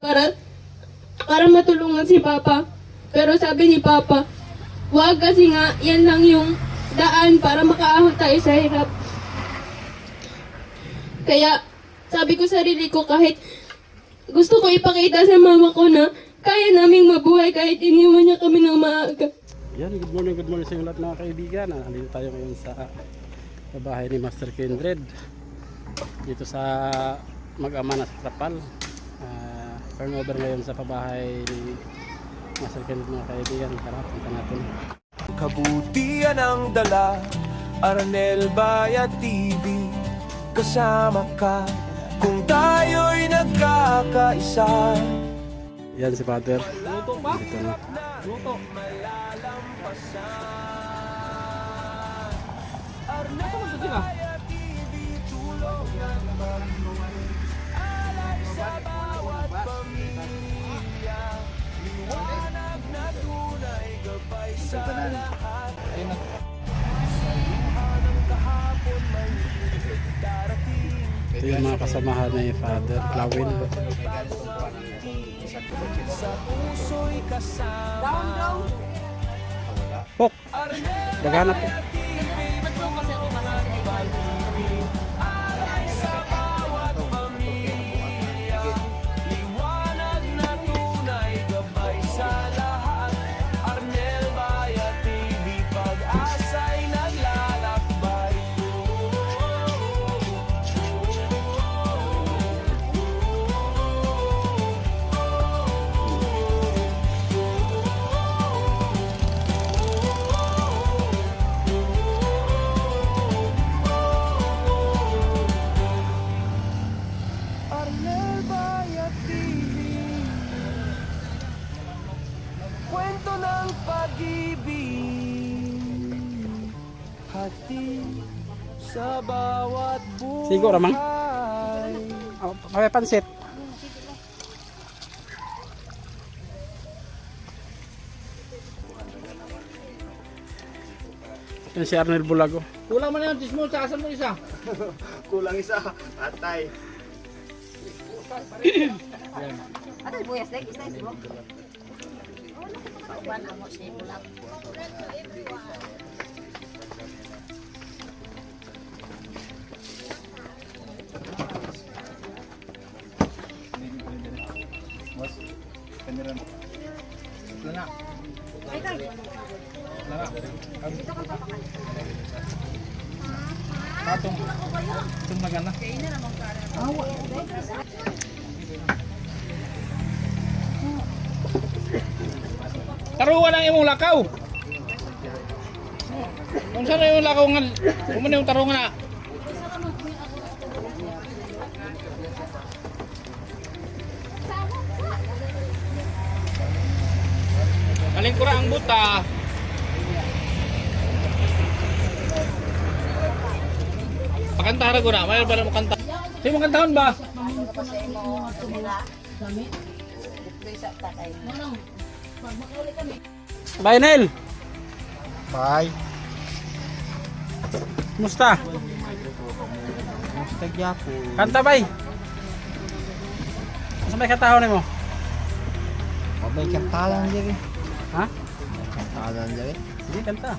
para matulungan si Papa. Pero sabi ni Papa, wag kasi nga yan lang yung daan para makaahon tayo sa hirap. Kaya sabi ko sarili ko, kahit gusto ko ipakita sa mama ko na kaya naming mabuhay kahit iniwan niya kami ng maaga. Yan, good morning sa inyo lahat mga kaibigan. Nandito tayo ngayon sa bahay ni Master Kindred. Dito sa mag-ama na sa Trapal. Turnover ngayon sa pabahay ni Master Kindred mga kaibigan. Tara, punta natin. Kabutihan ang dala, Arnel Bayat TV. Kasama ka kung tayo'y nagkakaisa. Yan si Father. Luto pa? Dito na. Luto. Arnel Bayat TV, tulungan magluway. Alay sa bawat pamilya. Liwanag na tunay, gabay sa lahat. Sa luha ng kahapon may darating. Ito yung mga kasamahan ni Father Clawin. Sa puso'y kasama. Pok! Maghanap po. Alay sa bawat pamilya. Liwanag na tunay, gabay sa lahat. Arnel Bayat TV, pag-asa'y naglalakbay. Arnel Bayat TV, kwento ng pag-ibig, hatid sa bawat buhay. Sigo ramang. May pansit. Yan si Arnel Bulago. Kulang man yung tismo, sakasan mo isa. Kulang isa, atay. Ada buyas lagi, isa mo. Sauban amo sa bulak. Lana. Ay tay. Lana. Patong. Itong magana. Taruhan ang imong lakaw. Kung saan na yung lakaw nga, kung yung tarungan na. Malingkura ang buta. Pakantara ko na, mayroon ba na makanta? Sa'yo makantahon ba? Bye, Nel! Bye. Musta? Musta gyapo? Kanta, bay! Masa may katahon mo? May kantalan dyan. Ha? May kantalan dyan. Sige, kanta.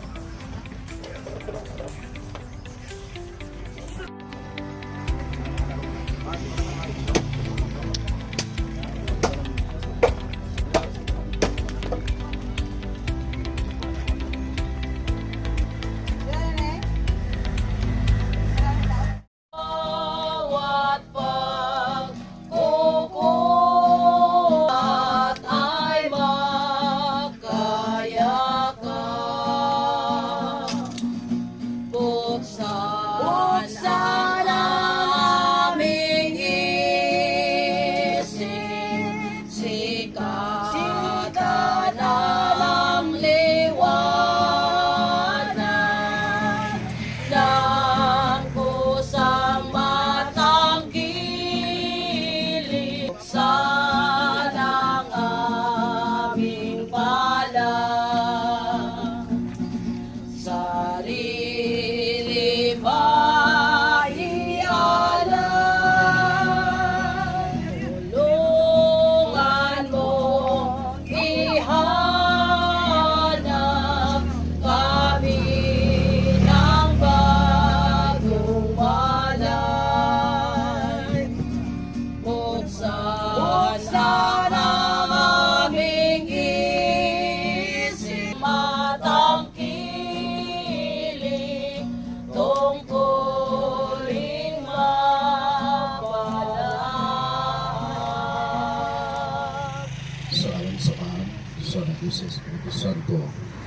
ang samahan sa Diyos sa Espiritu Santo.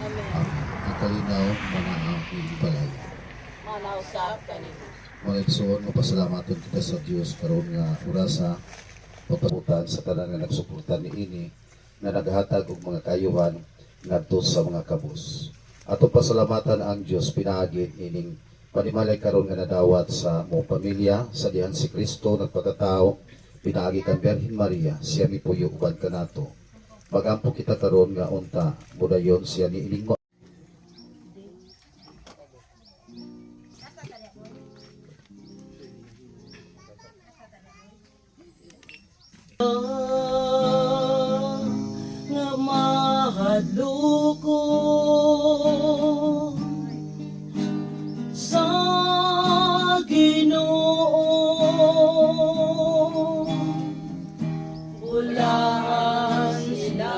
Ang ikalinaw manaang balay. Mga igsoon, mapasalamaton kita sa Diyos karon nga orasa patabutan sa tanan nga nagsuporta ni ini na naghatag og mga kayuhan ngadto sa mga kabus. Ato pasalamatan ang Diyos pinaagi ining panimalay karon nga nadawat sa mo pamilya sa dihan si Kristo nagpakatao pinaagi kang Birhen Maria siya mipuyo uban kanato. Magampo kita karon nga unta budayon siya ni ining nga mahadloko sa Ginoo ulan sila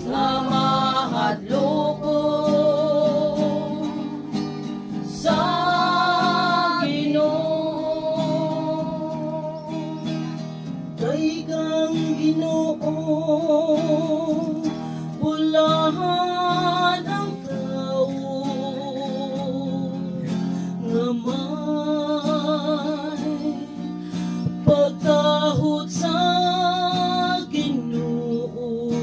nga mahadloko sa Daigang Ginoo, bulahan ang tao nga may pagkahot sa Ginoo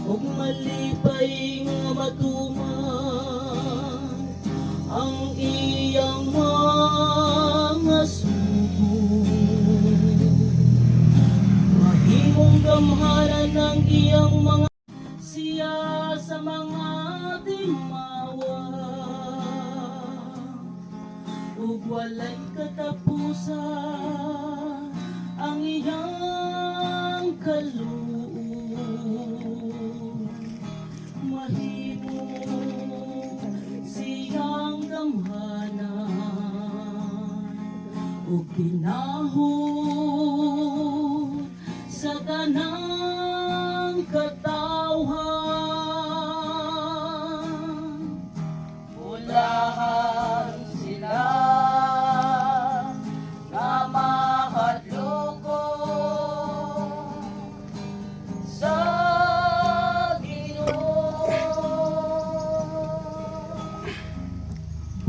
ug malipay nga matuman ang iyang mga sugo. Mahimong gamhanan ng iyang mga siya sa mga timawa ug walay katapusan ang iyang kaluoy. Mahimo siyang gamhanan ug ginahon sa tanang katawhan. Ulahan sila nga mahadloko sa Ginoo.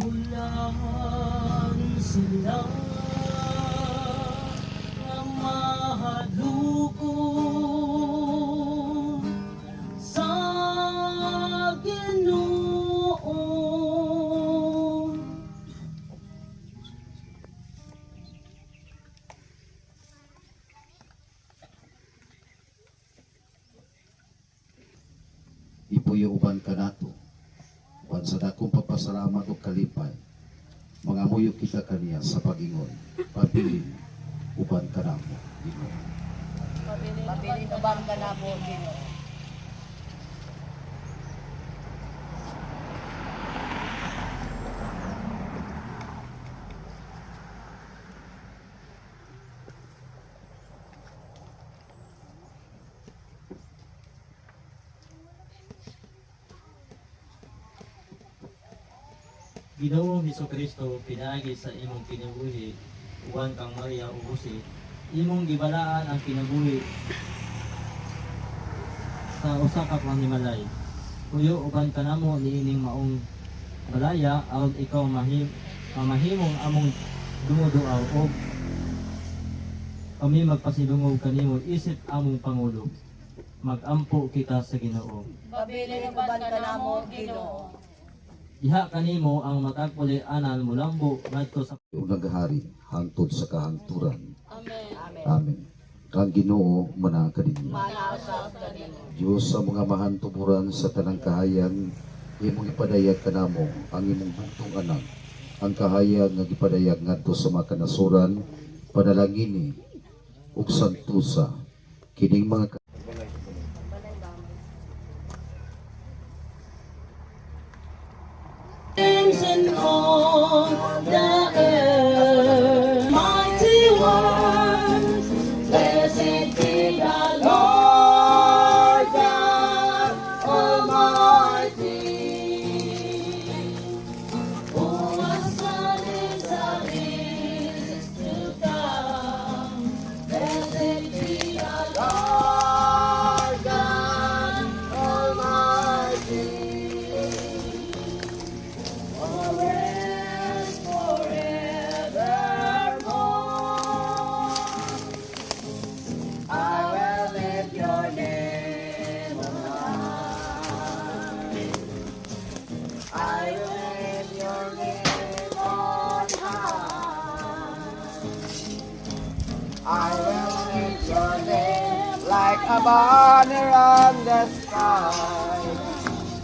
Ulahan sila nga mahadloko sa Ginoo. ipuyo uban kanato. Uban sa dakong papasalamat o kalipay, mga muyo kita kaniya sa pagingon, pabilin uban kanamo, Ginoo. Pabilin ubang ka na mo, Ginoo. Ginoong Hesukristo pinaagi sa imong kinabuhi uban kang Maria ug Jose imong gibalaan ang kinabuhi sa usa ka panghimalay. Puyo uban kanamo niining maong balaya aron ikaw mamahimong among dumuduaw o kami magpasidungog kanimo isip among pangulo. Magampo kita sa Ginoo. Pabilin ubang ka na mo, Ginoo. Diha kanimo ang matagpuli anal mulambo ngadto sa Yung naghari hangtod sa kahangturan. Amen. Amen. Kang Ginoo manakaninyo. Manausap ka din. Diyos sa mga mahantuburan sa tanang kahayag, imong ipadayag kanamo ang imong bugtong anak. Ang kahayag nga gipadayag ngadto sa mga kanasuran, panalangini ug santusa kining mga And on the earth, mighty ones, blessed be the Lord God Almighty, who was done in the ages to come. Blessed be I will lift your name like a banner on the sky.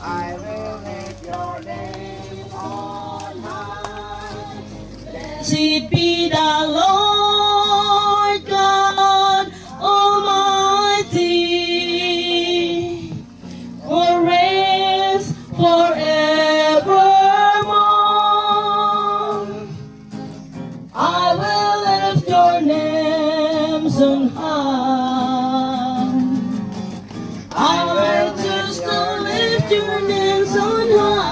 I will lift your name on high. Blessed be the Lord God Almighty, who reigns forevermore. I will lift your names on high. I will choose to lift your names on high.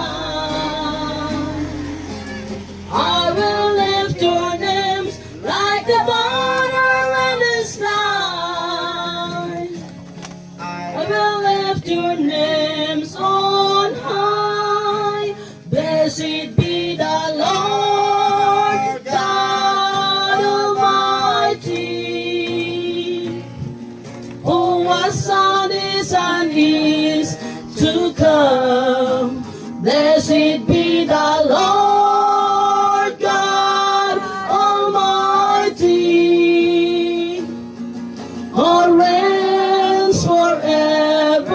I will lift your names like the banner in the sky. I will lift your names on high. Blessed be the Lord God Almighty, who was on is and is to come. Blessed be the Lord God Almighty, who reigns forevermore.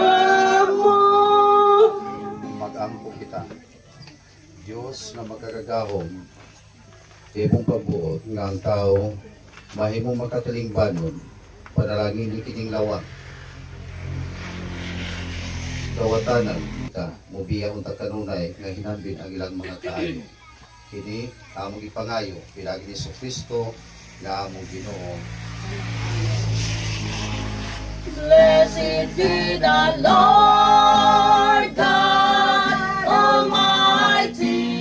Mag-ampo kita. Diyos na magkagagahom, imong pagbuot nga ang tao mahimong makatalingbanon, panalangin ni kining lawak. Kawatanan kita, mubiya unta kanunay nga hinambin ang ilang mga kaayo. Kini among ipangayo, pinagi ni Kristo nga among Ginoo. Blessed be the Lord God Almighty,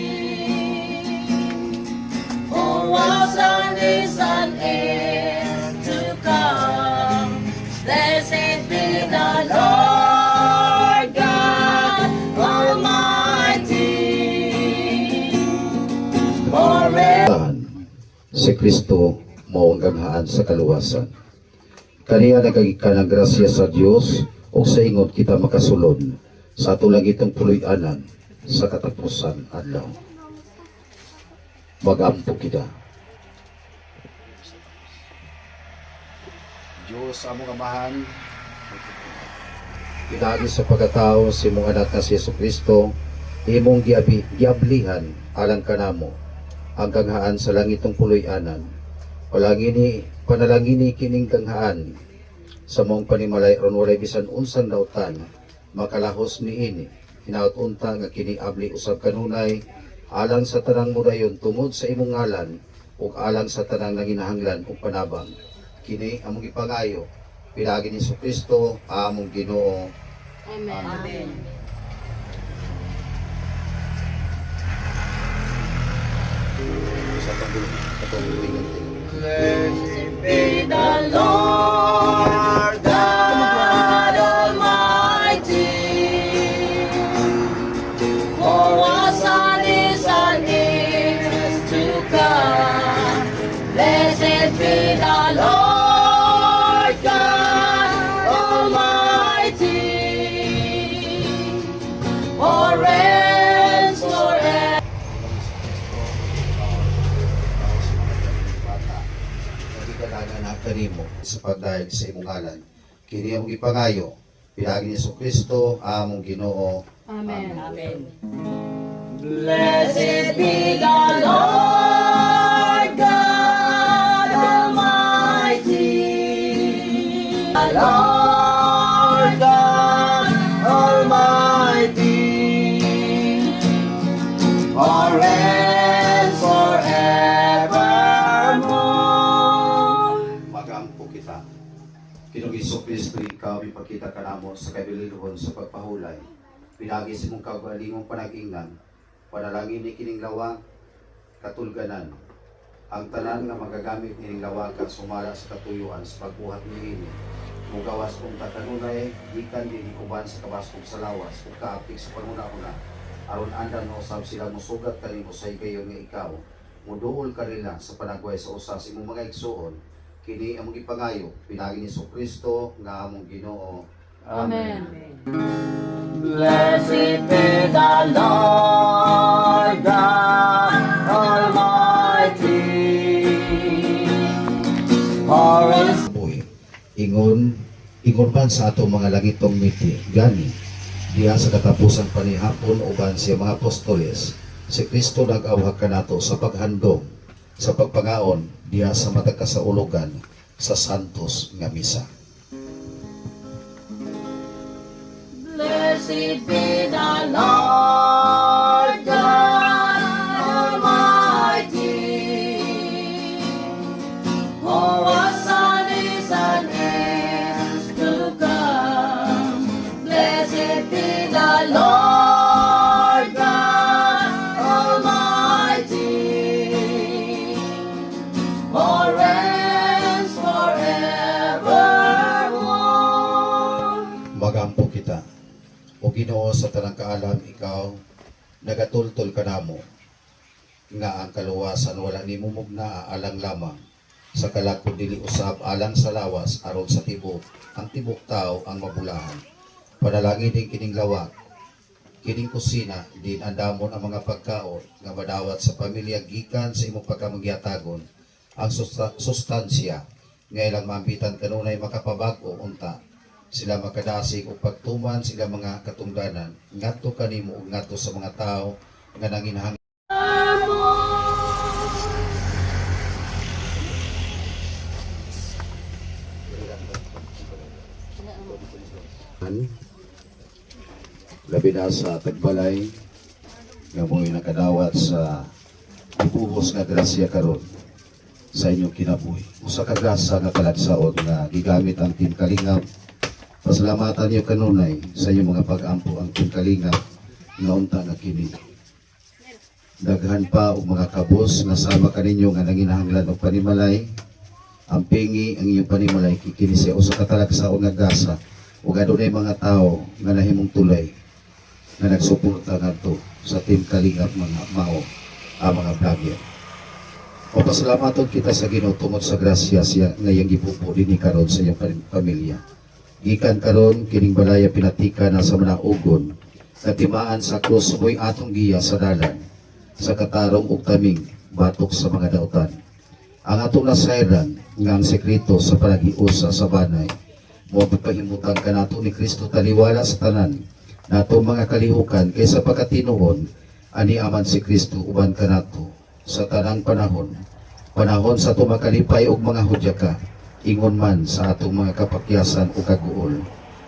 who was and is and is to come. Blessed be the Lord God Almighty, forever. Si Kristo mao ang ganghaan sa kaluwasan. Kaniya nagagika ng grasya sa Dios o sa ingon kita makasulod sa tulang itong puloy-anan sa katapusan adlaw. Magampo kita. Diyos among amahan, pinagi sa pagkatao si mong anak na si Jesucristo, imong giablihan alang kanamo ang kanghaan sa langitong puloy-anan. Panalangini kining kanghaan sa mong panimalay ron walay bisan unsan dautan makalahos niini hinaut unta nga kini abli usab kanunay alang sa tanang mudayon tungod sa imong ngalan ug alang sa tanang nanginahanglan ug panabang. Kini among ipangayo pinagi ni Jesucristo among Ginoo. Amen. Sa pagtuloy Blessed be the Lord God Almighty, who was and is to come. Blessed be the Lord God Almighty, who reigns forever. Nagigalanan na kanimo sa pagdahig sa imong ngalan. Kini among ipangayo, pinagi ni Jesucristo among Ginoo. Amen. Amen. Blessed be the Lord God Almighty, the Lord God Almighty, reigns forevermore. Magampo kita. Kinong Jesucristo ikaw ipakita kanamo sa kabililuhon sa pagpahulay. Pinagi sa mong kaugalingong panag-ingnan, panalangin ni kining lawag, katulganan. Ang tanan nga magagamit nining lawag kang sumala sa katuyuan sa pagbuhat niini. Mugawas kong tatanunay, gikan din ikuban sa kabaskog sa lawas, kung kaapik sa panuna-una. Aron andan mo usab sila musugat kanimo sa igayon nga ikaw. Muduol ka nila sa panagway sa usas imong mga igsuon. Kini among ipangayo, pinagi ni Jesucristo nga among Ginoo. Amen. Blessed be the Lord God Almighty, forever. Boy, ingon man sa atong mga langitong miti, gani, diha sa katapusan pa ni hapon uban siya mga apostoles, si Kristo nag-awhag kanato sa paghandom, sa pagpangaon, diha sa matag kasaulugan, sa santos nga misa. Blessed be the Lord God Almighty, who was and is to come. Blessed be the Lord God Almighty, who reigns forevermore. Magampo kita, o Ginoo sa tanang kaalam, ikaw nagatultol ka namo nga ang kaluwasan wala ni mumugna alang lamang sa kalakod dili usab alang sa lawas aron sa tibok ang tibok tao ang mabulahan. Panalangin din kining lawak, kining kusina din andamon ang mga pagkaon nga madawat sa pamilya gikan sa imong pagkamangyatagon ang sustansya nga ilang mambitan kanunay makapabag-o unta sila makadasig o pagtuman sila mga katungdanan ngadto kanimo ug ngadto sa mga tao nga nanginahang labi na sa tagbalay nga mo'y nakadawat sa ibuhos nga grasya karon sa inyong kinabuhi. Usa ka grasa nga kalagsaon nga gigamit ang Team Kalingap. Pasalamatan niyo kanunay sa inyong mga pag-ampo ang Team Kalingap nga unta nga kini. Daghan pa og mga kabos nga sama kaninyo nga nanginahanglan og panimalay. Ang pingi ang inyong panimalay kikini siya usa ka talagsaon nga grasa ug adunay mga tao nga nahimong tulay na nagsuporta ngadto sa Team Kalingap mga mao ang mga vlogger. O pasalamaton kita sa Ginoo tungod sa grasya siya nga iyang gipupo dinhi karon sa iyang pamilya. Gikan karon kining balaya pinatika na sa manaugon katimaan sa krus mo'y atong giya sa dalan sa katarong ug taming batok sa mga dautan. Ang atong nasayran nga ang sekreto sa panagiusa sa banay mo pahimutan kanato ni Kristo taliwala sa tanan nato mga kalihukan kaysa pagkatinuon ani aman si Kristo uban kanato sa tanang panahon sa tumakalipay og mga hudyaka ingon man sa atong mga kapakyasan o kaguol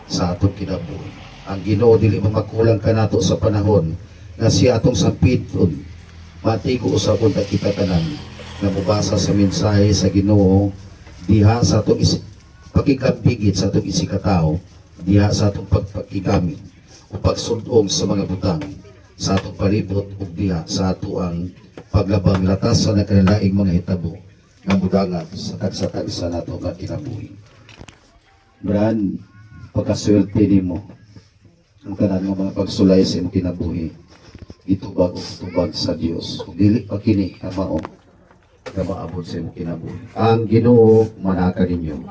sa atong kinabuhi. Ang Ginoo dili mamakulang kanato sa panahon nga siya atong sampidon matigo usabon ta kita tanan nga mubasa sa mensahe sa Ginoo diha sa atong pakikabigit sa atong isikataw diha sa atong pagpakigamit o pagsundong sa mga butang sa atong palibot ug diha sa ato ang paglabang latas sa nakalaing mga hitabo nga mudangan sa tagsa-tagsa nato nga kinabuhi. Bran, pagkaswerte nimo ang tanan nga mga pagsulay sa imong kinabuhi itubag o tubag sa Dios ug dili pa kini ang mao nga maabot sa imong kinabuhi. Ang Ginoo manaka ninyo.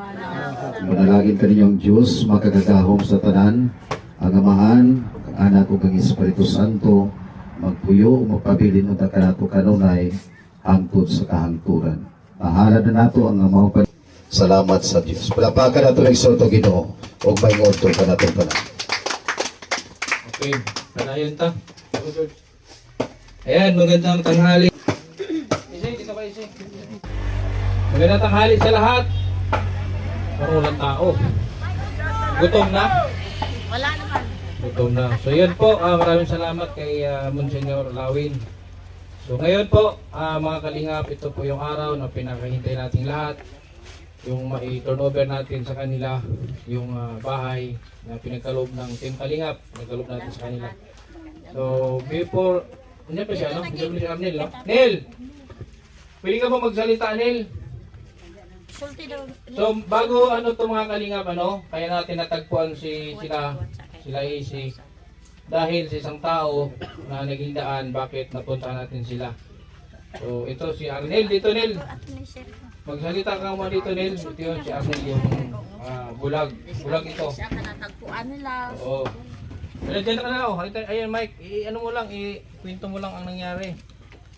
Manalangin kaninyo ang Dios makagagahom sa tanan ang Amahan, ang Anak ug ang Espiritu Santo magpuyo magpabilin unta kanato kanunay hangtod sa kahangturan. Mahalad na nato ang mga salamat sa Dios. Palapakan nato ng sorto Ginoo ug maingod ka nato tanan. Okay, panayon ta. Ayan, magandang tanghali. Isi, dito ka isi. Magandang tanghali sa lahat. Parang walang tao. Gutom na? Wala naman. Gutom na. So yun po, maraming salamat kay Monsignor Lawin. So ngayon po, mga kalingap, ito po yung araw na pinakahintay nating lahat. Yung mai-turnover natin sa kanila, yung bahay na pinagkaloob ng Team Kalingap, pinagkaloob natin sa kanila. So before, hindi pa siya, no? Hindi pa siya, Nel, no? Nel! Pwede ka ba magsalita, Nel? So bago to mga kalingap, kaya natin natagpuan sila Isi. Dahil sa isang tao na naging daan, bakit napunta natin sila. So ito si Arnel, dito Nel. Magsalita ka mo dito Nel. Ito yun si Arnel, yung bulag ito. Siya ka natagpuan nila. Oo. Diyan ka na ako. Ayan Mike, mo lang, kwento mo lang ang nangyari.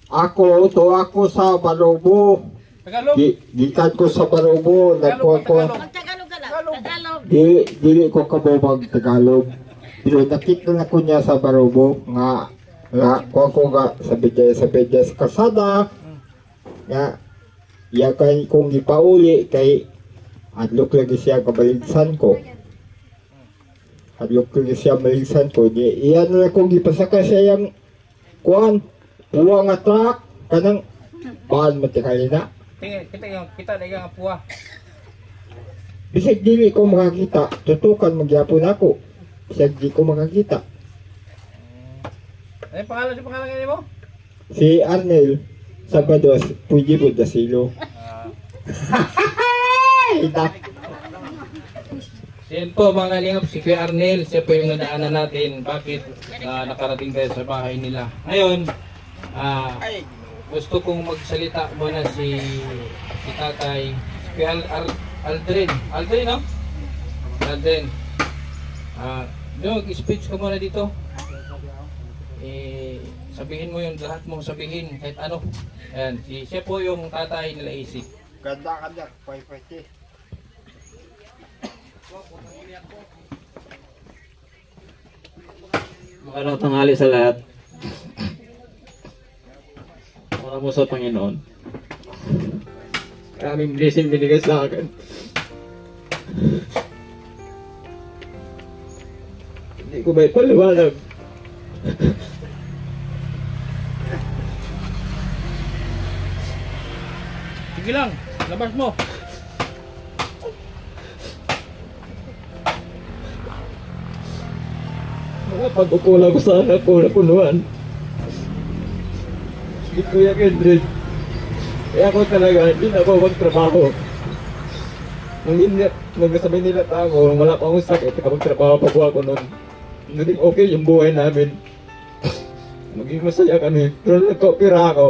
Ako sa Balubo. Tagalog. Gikan ko sa Barubo, nagkuha ko. Magtagalog ka lang. Tagalog. Dili ko kabubag Tagalog. Pero nakita na ko niya sa Barubo nga kuha ko nga sa Bidyas Kasada nga iya kay kong gipauli kay adlok lagi siya kabaligsan ko. Adlok lagi siya baligsan ko. Iyan na kong gipasaka siya yung kuhan. Puwa nga truck. Kanang bahan matikali na. Kita na yung puwa. Bisag dili ko makakita, tutukan magyapon ako. Bisag di ko makakita. Ano yung pangalan ngayon mo? Si Arnel Sabados, Puji Budasilo. Yan po mga kalingap, si Kuya Arnel, siya po yung nadaanan natin. Bakit nakarating tayo sa bahay nila. Ngayon, gusto kong magsalita muna si tatay, si Kuya Aldrin. Aldrin, no? Aldrin. Mag-speech ka muna dito. Sabihin mo yung lahat mong sabihin, kahit ano. Ayan, siya po yung tatay nila Isip. Ganda, pwede. Magandang tanghali sa lahat. Para mo sa Panginoon. Maraming blessing binigay sa akin. Hindi ko ba ipaliwanag? Sige lang, labas mo. Mga pagkukulang ko sa anak ko na punuan. Si Kuya Kendrick. Kaya ako talaga, hindi na ako magtrabaho. Nung sabi nila ako, wala pa akong sakit, magtrabaho pa po ako noon. Naging okay yung buhay namin. Maging masaya kami. Pero nagka-opera ako.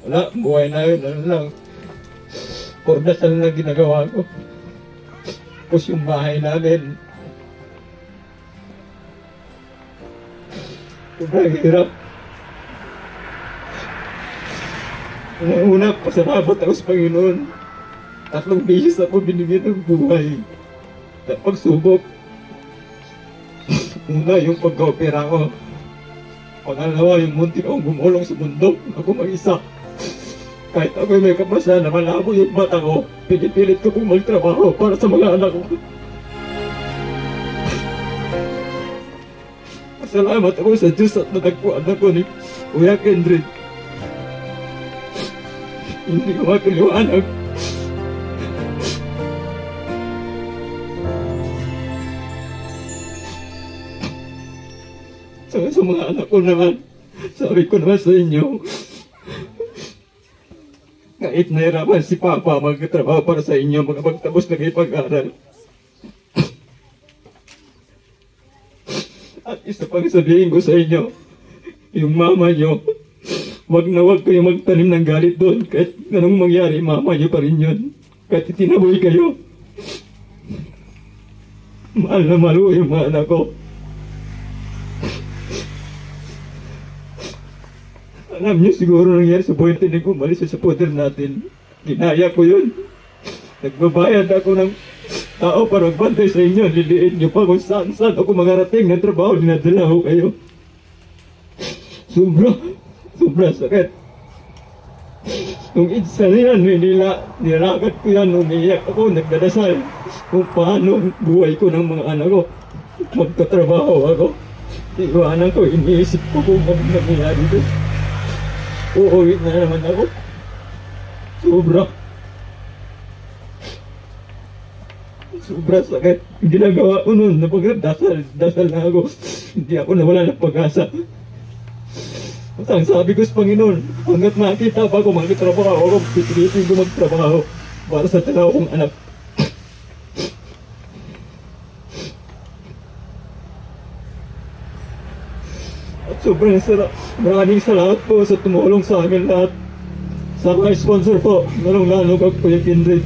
Wala, buhay namin, ano lang. Kordasal lang ginagawa ko. Tapos yung bahay namin. Sobrang hirap. Una, pasalamat ako sa Panginoon. 3 beses ako binigyan ng buhay. At pagsubok. Una, yung pagka-opera ko. Pangalawa, yung munti akong gumulong sa bundok. Ako mag-isa. Kahit ako may kapasa na malabo yung mata ko, pinipilit ko pong magtrabaho para sa mga anak ko. Salamat ako sa Diyos at natagpuan ako ni Kuya Kendrick. Hindi ko makaliwanag. Sa mga anak ko naman, sabi ko naman sa inyo, kahit nahirapan si Papa magtrabaho para sa inyo, magtapos na kayo pag-aral. At isa pang sabihin ko sa inyo, yung mama nyo, wag na wag kayo magtanim ng galit doon. Kahit anong mangyari, mama nyo pa rin yun. Kahit itinaboy kayo. Mahal na mahal ko yung mga anak ko. Alam nyo siguro nangyari sa buhay natin kung umalis sa supporter natin. Ginaya ko yun. Nagbabayad ako ng tao para magbantay sa inyo. Liliit nyo pa kung saan ako magarating ng trabaho. Dinadala ko kayo. Sobra sakit. Nung isa nila, nilakad ko yan, umiiyak ako, nagdadasal kung paano buhay ko ng mga anak ko. Magkatrabaho ako. Iwanan ko, iniisip ko kung ano nangyayari dito. Uuwi na naman ako. Sobra sakit. Ginagawa ko noon, dasal na ako. Hindi ako nawala ng pag-asa. At ang sabi ko sa Panginoon, hanggat makita pa ako magtrabaho ako, pipilitin ko magtrabaho para sa dalawa kong anak. At sobrang maraming salamat po sa tumulong sa amin lahat. Sa mga sponsor po, lalong-lalo kag Kuya Kendrick.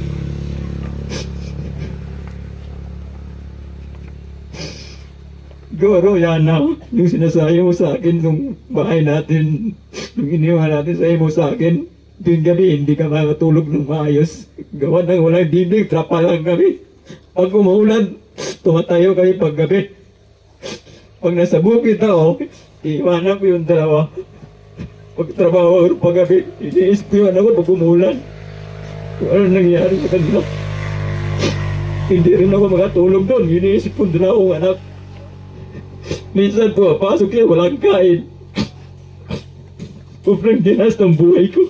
Goro, yan na. Yung sinasayo mo sa akin nung bahay natin, nung iniwan natin sa mo sa akin, Tuwing gabi, hindi ka makatulog ng maayos. Gawa ng walang dinding, trapa lang kami. Pag umuulan, tumatayo kami pag gabi. Pag nasa bukid ako, iiwanan ko yung dalawa. Pag trabaho ako pag gabi, iniispiwan ako pag umuulan. Kung ano nangyari sa kanila. Hindi rin ako makatulog doon, iniisip ko doon akong anak. Minsan po, pasok siya, walang kain. Sobrang dinas ng buhay ko.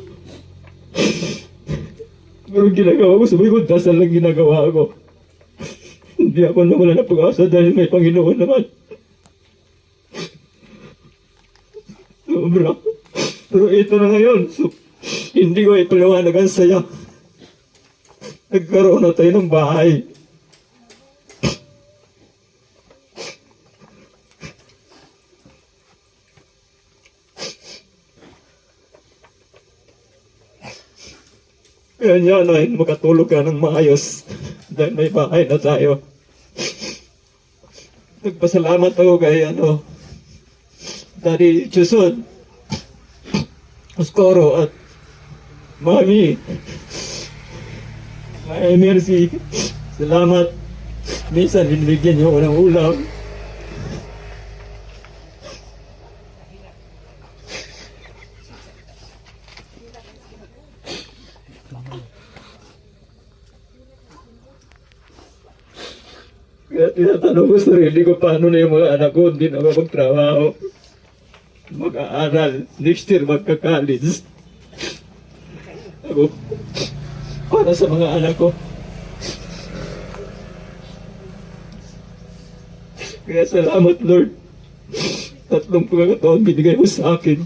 Pero ginagawa ko, sabi ko, dasal lang ginagawa ko. Hindi ako nawala na pag-asa dahil may Panginoon naman. Sobra. Pero ito na ngayon, so, hindi ko ipaliwanag ang saya. Nagkaroon na tayo ng bahay. Kaya niya na makatulog ka ng maayos dahil may bahay na tayo. Nagpasalamat ako kay Daddy Chuson, Oscoro at Mami. May mercy. Salamat. Minsan binibigyan niyo ako ng ulam. Kaya tinatanong ko sa sarili ko paano na yung mga anak ko hindi na magtrabaho. Mag-aaral. Next year magka-college. Ako, para sa mga anak ko. Kaya salamat Lord. 3 pagkakataon binigay mo sa akin.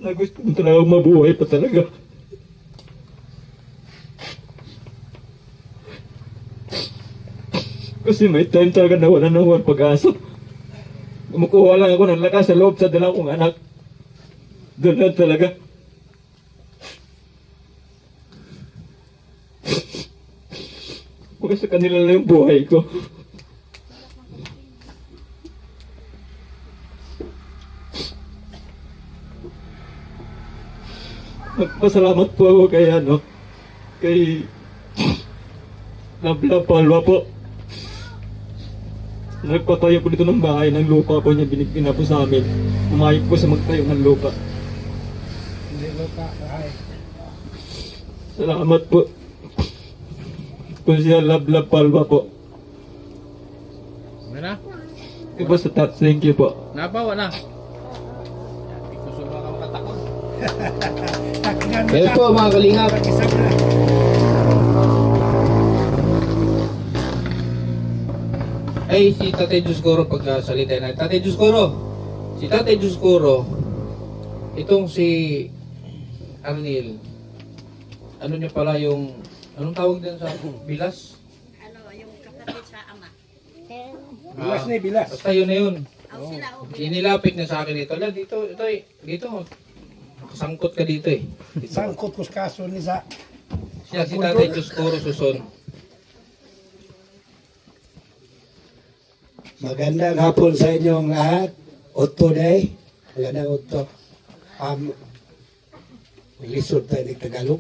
Na gusto ko talaga mabuhay pa talaga. Kasi may time talaga na wala nang walang pag-asa. Kumukuha lang ako ng lakas sa loob sa dala kong anak. Doon lang talaga. Kung sa kanila lang yung buhay ko. Magpasalamat po ako kay Nabla Palwa po. Nagpatayo po dito ng bahay ng lupa po niya binigyan po sa amin. Umayip po sa magtayo ng lupa. Salamat po. Kung siya Nabla Palwa po. Ano na? Ito po sa touch. Thank you po. Napawa na. Gusto mo ka makatakot. Kaya po mga kalingap. Ay, si Tatay Dioscoro pagkasalita na. Tatay Dioscoro, si Tatay Dioscoro, itong si Arnil, ano niya pala yung, anong tawag din sa bilas? Yung kapatid sa ama. Bilas na bilas. Basta yun na yun. Inilapit niya sa akin ito. Ala, dito, nakasangkot ka dito eh. Dito. Sangkot ko sa kaso ni sa Siya si Tatay Dioscoro Suson. magandang hapon sa inyong lahat. Otto day. Magandang Otto. Lisod tayo ng Tagalog.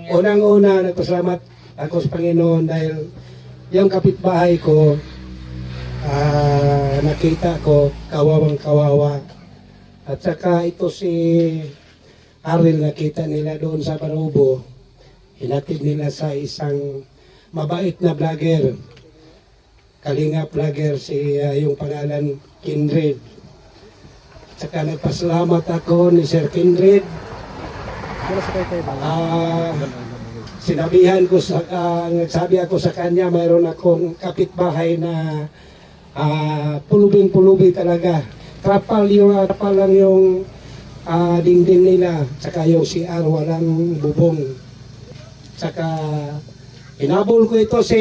Unang-una, nagpasalamat ako sa Panginoon dahil yung kapitbahay ko, nakita ko, kawawang kawawa. At saka ito si Aril, nakita nila doon sa Barubo. Hinatid nila sa isang mabait na vlogger. Kalinga vlogger si yung pangalan Kindred. At saka nagpasalamat ako ni Sir Kindred. Sinabihan ko nagsabi ako sa kanya, mayroon akong kapitbahay na pulubi talaga. Trapal lang yung dingding nila. Saka yung CR walang bubong. Saka inabol ko ito si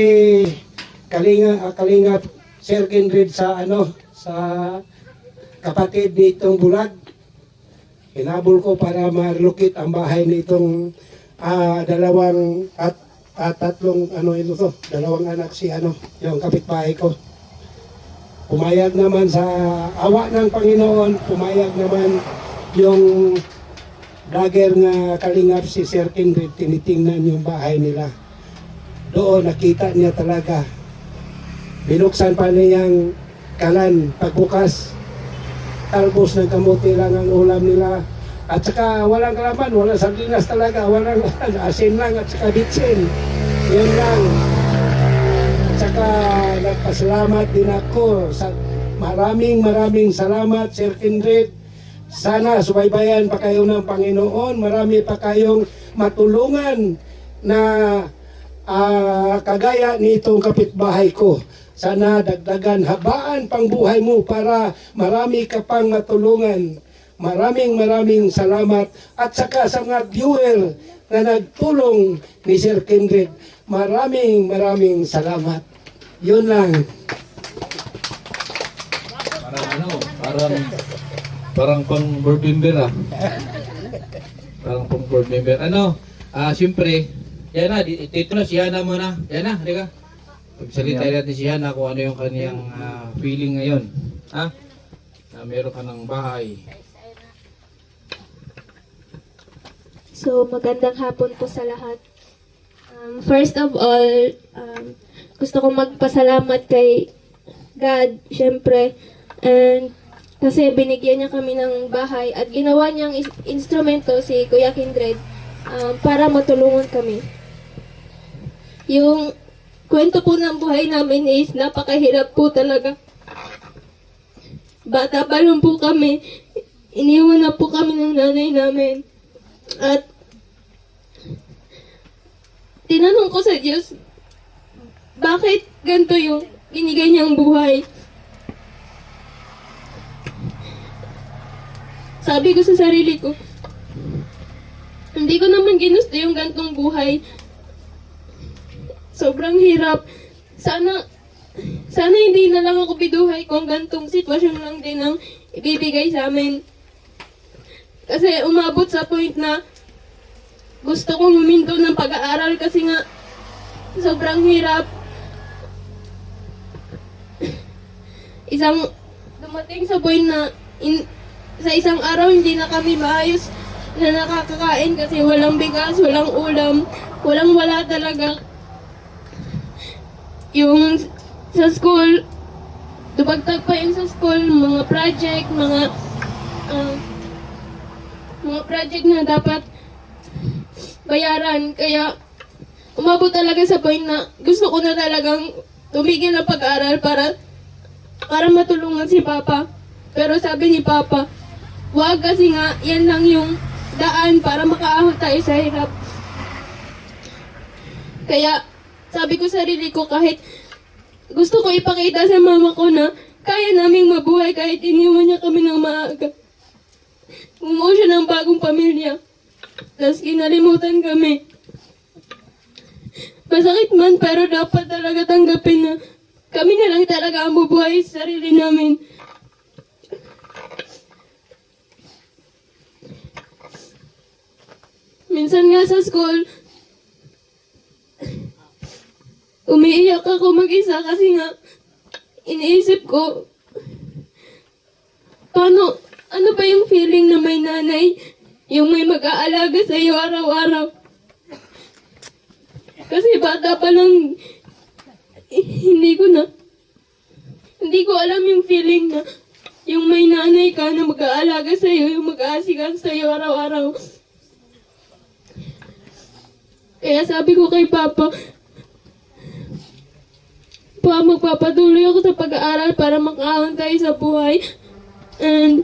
Kalinga Sir Kindred sa kapatid nitong Bulag. Hinabol ko para marlukit ang bahay nitong tatlong dalawang anak si yung kapitbahay ko. Pumayag naman sa awa ng Panginoon, pumayag naman yung vlogger nga kalingap si Sir Kindred, tinitingnan yung bahay nila. Doon nakita niya talaga. Binuksan pa niyang kalan. Pagbukas, talbos ng kamuti lang ang ulam nila. At saka walang kalaman, walang sardinas talaga, walang asin lang at saka bitsin. Yan lang. At saka nagpasalamat din ako. Maraming salamat, Sir Kindred. Sana subaybayan pa kayo ng Panginoon. Marami pa kayong matulungan na kagaya nitong kapitbahay ko. Sana dagdagan, habaan pang buhay mo para marami ka pang matulungan. Maraming salamat. At saka sa mga viewer na nagtulong ni Sir Kindred, maraming salamat. Yun lang. Parang pang board member Parang pang board member. Siyempre, yan na, dito na si Hana muna. Yan na, halika. Pagsalita natin si Hana kung ano yung kaniyang feeling ngayon. Na meron ka ng bahay. So, magandang hapon po sa lahat. First of all, gusto kong magpasalamat kay God, syempre. And kasi binigyan niya kami ng bahay at ginawa niyang instrumento si Kuya Kindred para matulungan kami. Yung kwento po ng buhay namin is napakahirap po talaga. Bata pa lang po kami, iniwan na po kami ng nanay namin. At tinanong ko sa Diyos, bakit ganito yung binigay niyang buhay? Sabi ko sa sarili ko, hindi ko naman ginusto yung gantong buhay. Sobrang hirap. Sana hindi na lang ako biduhay kung gantong sitwasyon lang din ang ibibigay sa amin. Kasi umabot sa point na gusto kong huminto ng pag-aaral kasi nga sobrang hirap. Dumating sa point na sa isang araw hindi na kami maayos na nakakakain kasi walang bigas, walang ulam, wala talaga. Yung sa school, dubagtag pa yung sa school, mga project na dapat bayaran. Kaya umabot talaga sa point na gusto ko na talagang tumigil ng pag-aaral para matulungan si Papa. Pero sabi ni Papa, wag kasi nga yan lang yung daan para makaahon tayo sa hirap. Kaya sabi ko sa sarili ko, kahit gusto ko ipakita sa mama ko na kaya naming mabuhay kahit iniwan niya kami ng maaga. Bumuo siya ng bagong pamilya. Tapos kinalimutan kami. Masakit man, pero dapat talaga tanggapin na kami na lang talaga ang bubuhay sa sarili namin. Minsan nga sa school, umiiyak ako mag-isa kasi nga iniisip ko, ano ba yung feeling na may nanay, yung may mag-aalaga sa iyo araw-araw. Kasi bata pa lang, hindi ko alam yung feeling na yung may nanay ka na mag-aalaga sa iyo, yung mag-aasikan sa iyo araw-araw. Kaya sabi ko kay Papa, magpapatuloy ako sa pag-aaral para makaahon tayo sa buhay. And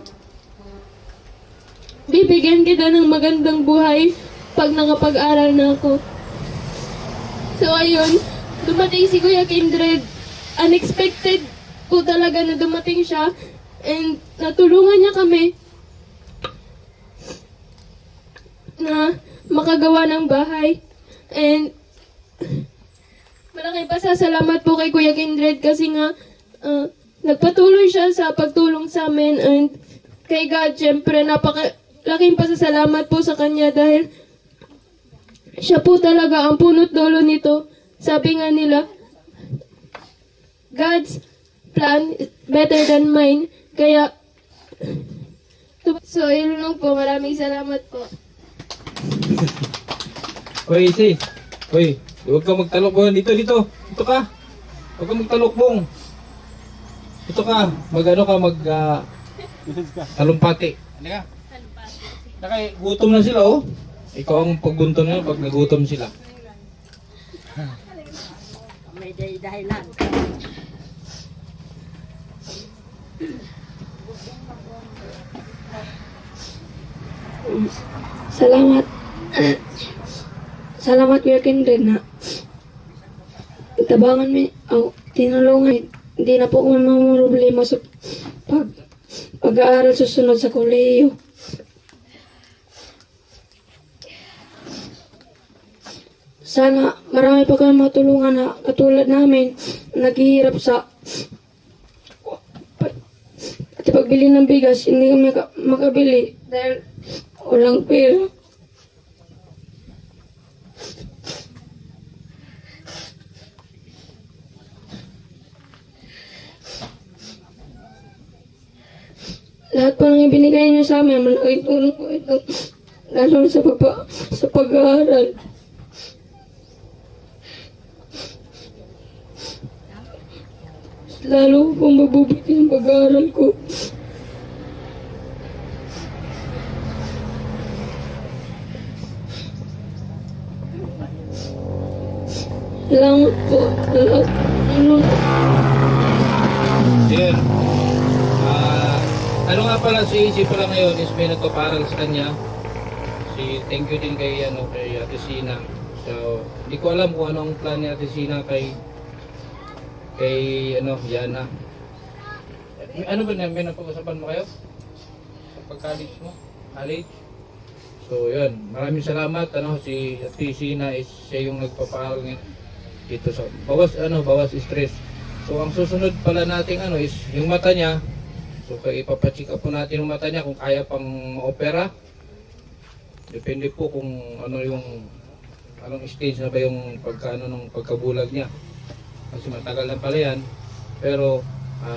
bibigyan kita ng magandang buhay pag nakapag-aral na ako. So ayun, dumating si Kuya Kindred. Unexpected po talaga na dumating siya. And natulungan niya kami na makagawa ng bahay. And malaking pasasalamat po kay Kuya Kindred kasi nga nagpatuloy siya sa pagtulong sa amin. And kay God, syempre, napakalaking pasasalamat po sa kanya dahil siya po talaga ang punot dulo nito. Sabi nga nila, God's plan is better than mine. Kaya, so yun lang po. Maraming salamat po. Oy, Isi. Oy, huwag ka magtalokbong. Dito. Dito ka. Huwag ka magtalokbong. Dito ka. Mag-ano ka, talumpati. Ano ka? Gutom na sila, oh. Ikaw ang pagbunto nila pag nagutom sila. May dahilan. Salamat. Salamat Kuya Kindred na tabangan mi, tinulungan. Hindi na po ako problema sa pag-aaral susunod sa kolehiyo. Sana marami pa kayong matulungan na katulad namin, naghihirap sa pati pagbili ng bigas, hindi kami makabili dahil walang pera. Lahat po ng ibinigay niyo sa amin, malaking tulong po ito. Lalo na sa pag-aaral. Lalo pong mabubuti ang pag-aaral ko. Salamat po. Yan. Ano nga pala si Easy pala ngayon is may nagpaparal sa kanya. Thank you din kay Ate Sina. So, hindi ko alam kung anong plan ni Ate Sina kay Yana. Ano ba may napag-usapan mo kayo? Sa pag-college mo? College? So, yun. Maraming salamat. Si Ate Sina is siya yung nagpaparal dito sa bawas stress. So, ang susunod pala nating is yung mata niya. So, ipapacheck up po natin yung mata niya kung kaya pang ma-opera. Depende po kung anong stage na ba yung pagkabulag niya. Kasi matagal na pala yan. Pero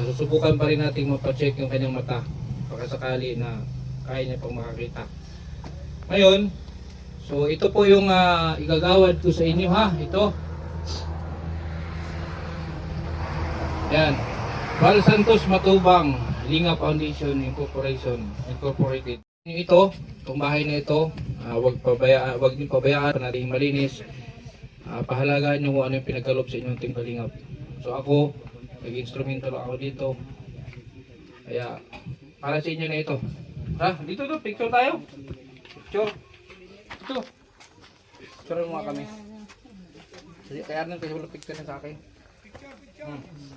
susubukan pa rin natin mapacheck yung kanyang mata. Pagkasakali na kaya niya pang makakita. Ngayon, so ito po yung igagawad ko sa inyo ha. Ito. Yan. Val Santos Matubang, Linga Foundation Incorporated. Ito, itong bahay na ito, wag niyo pabayaan natin malinis. Pahalagaan niyo kung ano yung pinagkaloob sa inyong Team Kalingap. So ako, nag-instrumento lang ako dito. Kaya, para sa inyo na ito. Dito, picture tayo. Picture. Ito. Picture mo nga kami. Kaya Arnold, kasi wala picture na sa akin.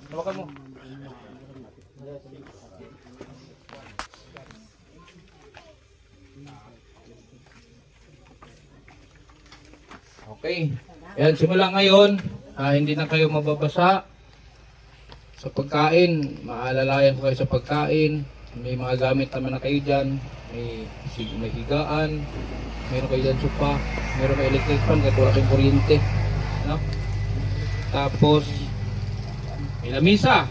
Hawakan mo. Okay. Yan, simula ngayon, hindi na kayo mababasa sa pagkain. Maalalayan ko kayo sa pagkain. May mga gamit naman na kayo dyan. May higaan. Meron kayo dyan sopa. Meron kayo electric fan kahit wala kayong kuryente. Tapos, may lamisa.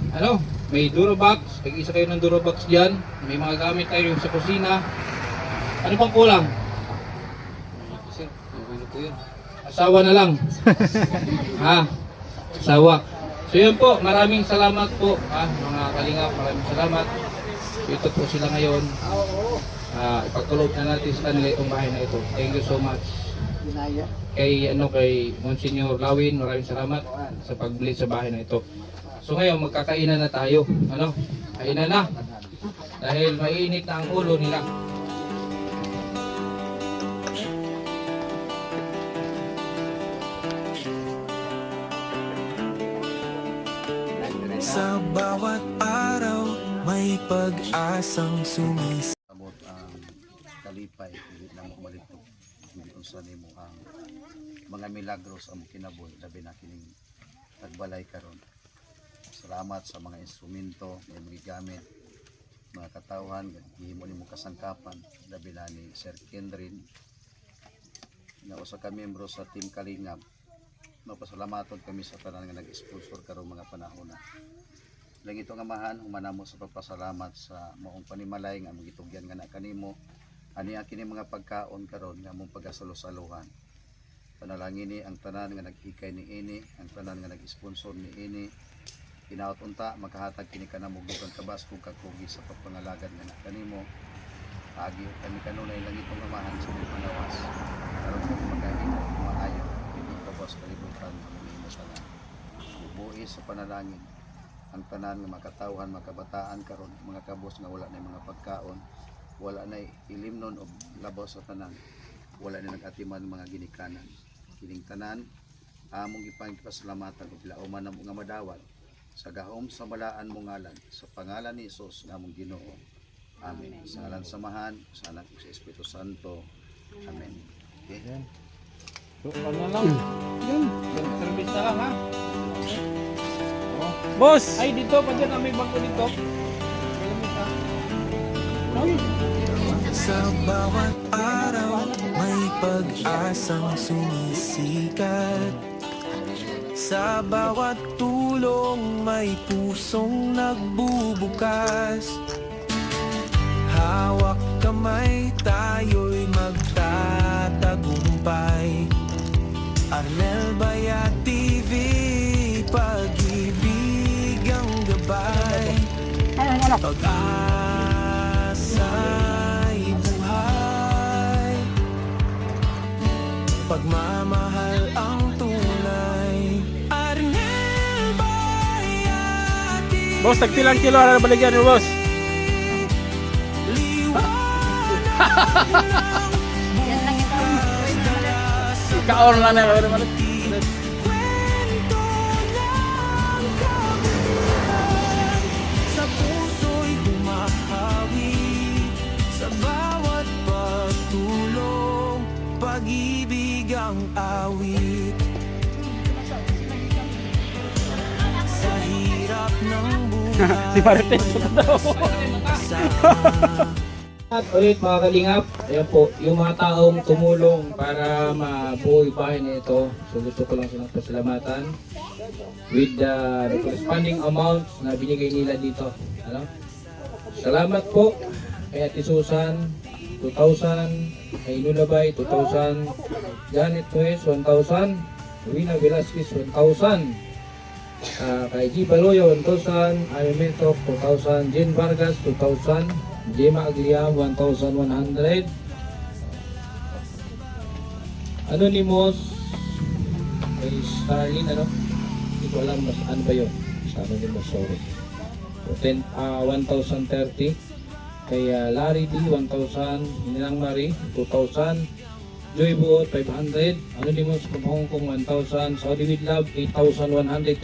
May Durabox. Pag-isa kayo ng Durabox dyan. May mga gamit kayo sa kusina. Ano pang kulang? Kasi, ko yun. Asawa na lang. Asawa. So yun po, maraming salamat po mga Kalingap, maraming salamat. Ito po sila ngayon. Ipagtulob na natin sa kanila itong bahay na ito. Thank you so much. Kay Monsignor Lawin, maraming salamat sa pagbili sa bahay na ito. So ngayon, magkakainan na tayo. Kainan na. Dahil mainit na ang ulo nila. Sa bawat araw, may pag-asang sumis. Abot ang kalipay, hindi na mo malito. Hindi unsa nimo ang mga milagros ang kinabuhi, labi na kining tagbalay karon. Salamat sa mga instrumento, mga gamit, mga katawhan, gihimo nimo kasangkapan, labi na ni Sir Kendrin. Na usa ka miyembro sa Team Kalingap. Pasalamaton kami sa tanan nga nag-sponsor karong mga panahon na. Lagi ito nga mahan, humanamo sa pagpasalamat sa maong panimalay nga magitugyan nga na kanimo Ani ang kini mga pagkaon karon nga mong pagasalusaluhan. Panalangin ni ang tanan nga nag-ikay ni ini, ang tanan nga nag-sponsor ni ini. Hinaot unta makahatag kini kanamo dugang kabas kung kakugi sa pagpangalagad nga na kanimo. Agi kami kanunay lang itong amahan sa mga panawas. Karon ko magahimo maayo, hindi kabas kalibutan ang mga tanan. Bubuhi sa panalangin ang tanan nga makatawhan makabataan karon mga kabos nga wala na mga pagkaon, wala na ilimnon o labos sa tanan, wala na nagatiman mga ginikanan. Kining tanan among ipangpasalamatan ug lauman namo nga madawat sa gahom sa balaan mo ngalan sa pangalan ni Hesus nga among Ginoo. Amen. Sa ngalan samahan sa anak ug sa Espiritu Santo. Amen. Okay. So, ano lang? Yun. Yung service na lang, ha? Boss! Ay, dito. Pa dyan may bangko dito. Sa bawat araw, may pag-asang sumisikat. Sa bawat tulong, may pusong nagbubukas. Hawak kamay, tayo'y magtatagumpay. Arnel Bayat TV, pag-ibig ang gabay. Pag-asa'y buhay, pagmamahal ang tunay. Arnel Bayat TV, Boss, tagpilang kilo na baligyan mo, boss. Kaon lang na. kwento ng kabuuan, sa puso'y humahawi, sa bawat pagtulong, pag-ibig ang awit. Sa hirap ng buhay, Si Martes daw. At ulit mga kalingap, ayan po, yung mga taong tumulong para mabuo yung bahay na ito. So gusto ko lang silang pasalamatan with the corresponding amounts na binigay nila dito. Ano? Salamat po kay Ate Susan, 2,000, kay Lulabay, 2,000, Janet Nuez, 1,000, Rina Velasquez, 1,000, kay G. Baloya, 1,000, Amy Metok, 2,000, Jen Vargas, 2,000, Gemma Agliam, 1,100, Anonymous, kay Starlin, ano? Hindi ko alam mas ano ba yun? Anonymous, sorry. 1,030, kay Larry D, 1,000, Ninang Marie, 2,000, Joy Buot, 500, Anonymous from Hong Kong, 1,000, Saudi with Love, 8,139,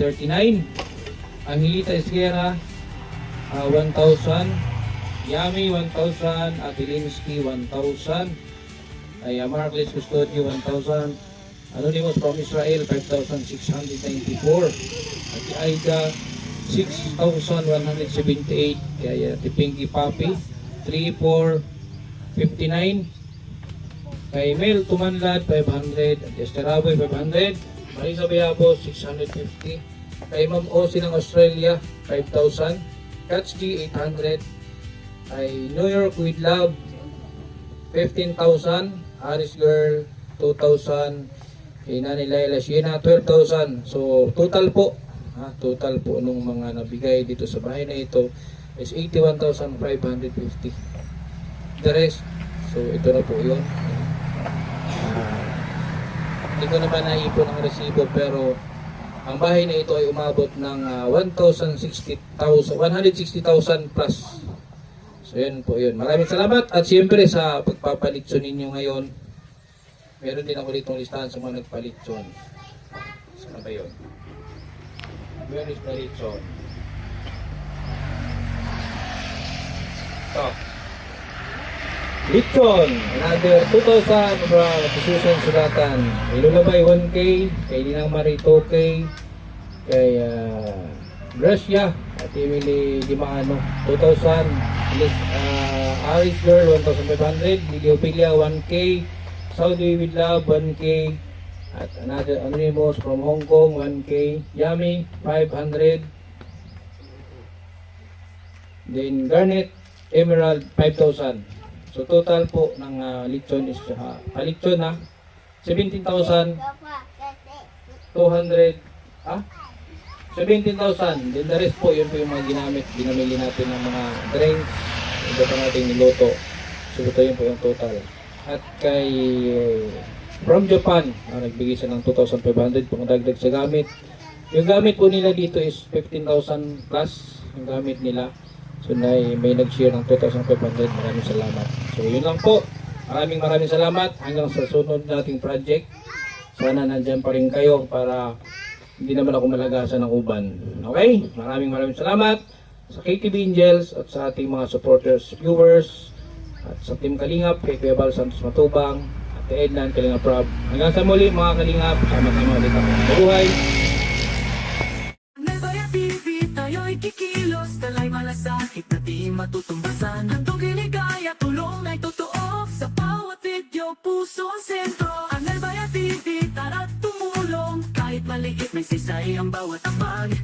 Angelita Esguera, 1,000, Yami, 1,000, Atilinski, 1,000, ay Marcles Custodio, 1,000, Anonymous from Israel, 5,694, Ati Aida, 6,178, kaya Ati Pinky Papi, 3,459, kay Mel Tumanlad, 500, Ati Esteraboy, 500, Marisa Bayabo, 650, kay Ma'am Osi ng Australia, 5,000, Katski, 800, ay New York with Love, 15,000, Aris Girl, 2,000, kay Nani Laila Sheena, 12,000. So total po, total po nung mga nabigay dito sa bahay na ito is 81,550. The rest, so ito na po yun. Hindi ko naman naipon ang resibo, pero ang bahay na ito ay umabot ng 160,000 plus. So yun po yun. Maraming salamat at siyempre sa pagpapalitson ninyo ngayon. Meron din ako ditong listahan sa mga nagpalitson. Saan ba yun? Where is palitson? Ito. Litson, another 2,000 from Susan Sulatan. Kay Lulabay 1K, kay Ninang Marie 2K, kay Gracia at Emily Dimaano 2,000, Aris Girl 1,500, Lily Opilia 1K, Saudi with Love 1K, at another Anonymous from Hong Kong 1K, Yami 500, then Garnet Emerald 5,000. So total po ng lechon is lechon na 17,200 17,000. Then the rest po, yun po yung mga binamili natin ng mga drinks, iba pa natin niluto. So ito yun po yung total. At kay from Japan, nagbigay siya ng 2,500 pang dagdag sa gamit. Yung gamit po nila dito is 15,000 plus yung gamit nila. So may nag-share ng 2,500. Maraming salamat. So yun lang po. Maraming salamat. Hanggang sa sunod nating project. Sana nandyan pa rin kayo para hindi naman ako malagasan ng uban. Okay? Maraming salamat sa KTV Angels at sa ating mga supporters, viewers, at sa Team Kalingap, kay Kuya Bal Santos Matubang, at kay Ednan Kalingap Rob. Hanggang sa muli mga Kalingap, sama-sama ulit ako. Mabuhay! Nebaya TV, tayo'y kikilos, talay malasakit na di matutumbasan. Handog iligaya, tulong ay totoo, sa bawat video, puso ang sentro. Ang Nebaya TV, tara't tumulong, kahit maliit may sisay ang bawat ambag.